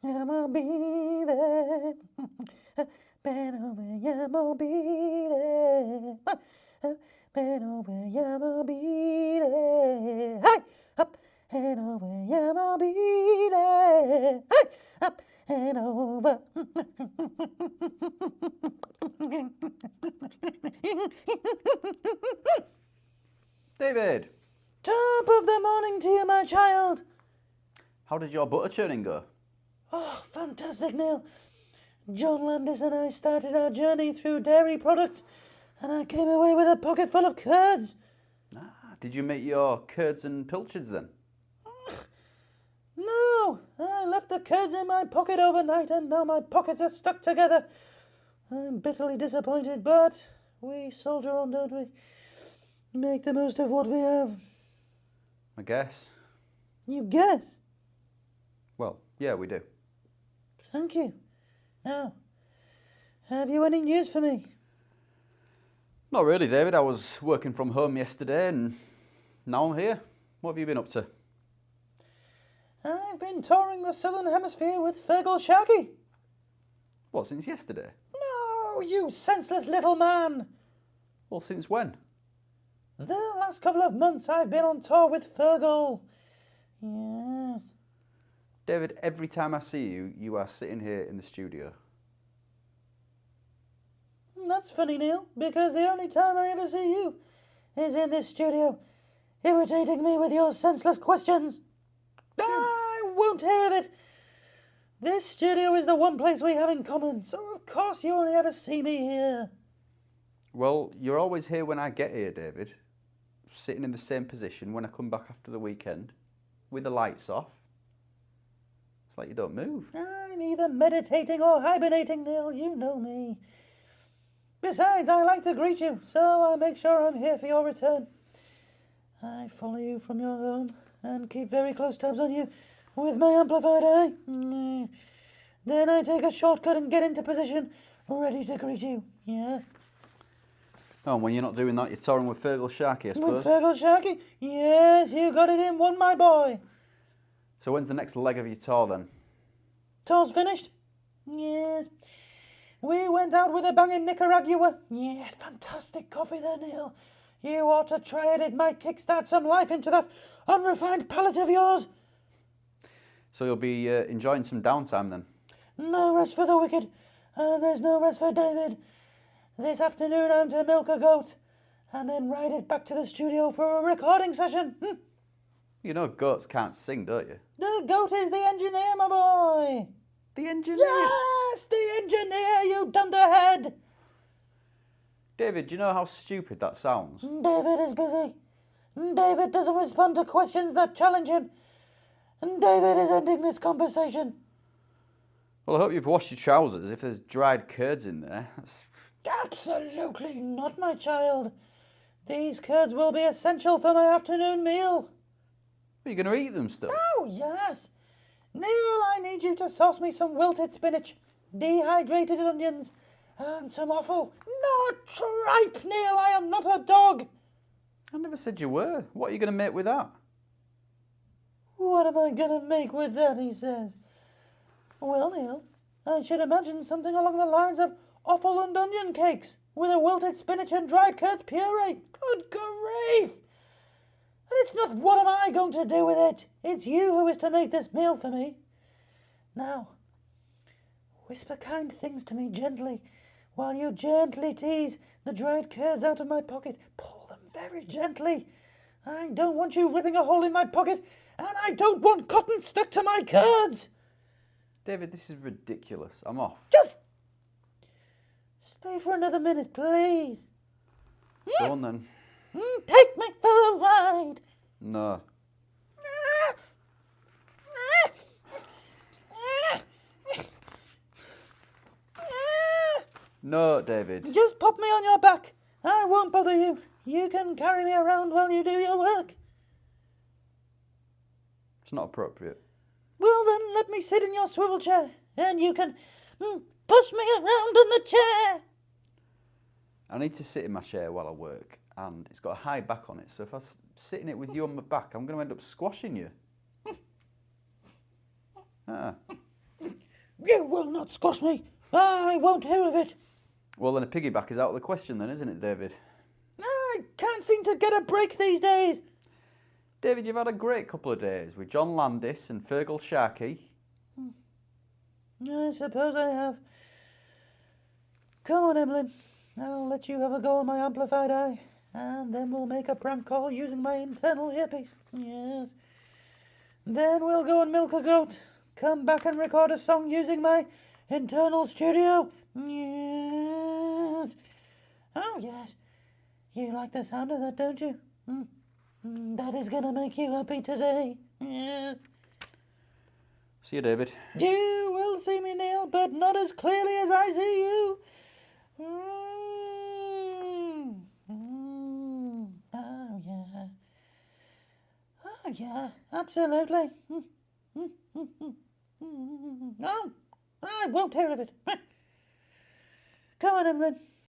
I'll be there. Ben over, I'll be there. Ben over, I'll be there. Hey, up and over, I'll be there. Hey, up and over. David, Top of the morning to you, my child. how did your butter churning go? Oh, fantastic, Neil. John Landis and I started our journey through dairy products, and I came away with a pocket full of curds. Did you make your curds and pilchards then? No, I left the curds in my pocket overnight, and now my pockets are stuck together. I'm bitterly disappointed, but we soldier on, don't we? Make the most of what we have. I guess. You guess? Well, yeah, we do. Thank you. Now, have you any news for me? Not really, David. I was working from home yesterday and now I'm here. What have you been up to? I've been touring the Southern Hemisphere with Fergal Sharkey. What, since yesterday? No, you senseless little man. Well, since when? The last couple of months I've been on tour with Fergal. Yes. David, every time I see you, you are sitting here in the studio. That's funny, Neil, because the only time I ever see you is in this studio, irritating me with your senseless questions. I won't hear of it. This studio is the one place we have in common, so of course you only ever see me here. Well, you're always here when I get here, David. Sitting in the same position when I come back after the weekend, with the lights off. It's like you don't move. I'm either meditating or hibernating, Neil. You know me. Besides, I like to greet you, so I make sure I'm here for your return. I follow you from your home and keep very close tabs on you with my amplified eye. Then I take a shortcut and get into position, ready to greet you. Yeah. Oh, and when you're not doing that, you're touring with Fergal Sharkey, I suppose. With Fergal Sharkey? Yes, you got it in one, my boy. So when's the next leg of your tour then? Tour's finished? Yes. We went out with a bang in Nicaragua. Yes, fantastic coffee there, Neil. You ought to try it. It might kickstart some life into that unrefined palate of yours. So you'll be enjoying some downtime then? No rest for the wicked, and there's no rest for David. This afternoon I'm to milk a goat, and then ride it back to the studio for a recording session. You know goats can't sing, don't you? The goat is the engineer, my boy. The engineer? Yes, the engineer, you dunderhead. David, do you know how stupid that sounds? David is busy. David doesn't respond to questions that challenge him. And David is ending this conversation. Well, I hope you've washed your trousers. If there's dried curds in there, that's... Absolutely not, my child. These curds will be essential for my afternoon meal. Are you going to eat them still? Oh, yes. Neil, I need you to sauce me some wilted spinach, dehydrated onions, and some offal. Not tripe, Neil, I am not a dog. I never said you were. What are you going to make with that? What am I going to make with that, he says. Well, Neil, I should imagine something along the lines of offal and onion cakes with a wilted spinach and dried curds puree. Good grief! And it's not what am I going to do with it. It's you who is to make this meal for me. Now, whisper kind things to me gently, while you gently tease the dried curds out of my pocket. Pull them very gently. I don't want you ripping a hole in my pocket, and I don't want cotton stuck to my curds. David, this is ridiculous. I'm off. Just stay for another minute, please. Go on then. Take me for a ride. No. No, David. Just pop me on your back. I won't bother you. You can carry me around while you do your work. It's not appropriate. Well then, let me sit in your swivel chair, and you can push me around in the chair. I need to sit in my chair while I work, and it's got a high back on it, so if I sit in it with you on my back, I'm going to end up squashing you. You will not squash me. I won't hear of it. Well, then a piggyback is out of the question then, isn't it, David? I can't seem to get a break these days. David, you've had a great couple of days with John Landis and Fergal Sharkey. I suppose I have. Come on, Emlyn. I'll let you have a go on my amplified eye, and then we'll make a prank call using my internal earpiece. Yes. Then we'll go and milk a goat. Come back and record a song using my internal studio. Yes. Oh, yes. You like the sound of that, don't you? That is going to make you happy today. Yes. See you, David. You will see me, Neil, but not as clearly as I see you. Oh, yeah. Oh, yeah, absolutely. Oh, I won't hear of it. Come on, Emlyn.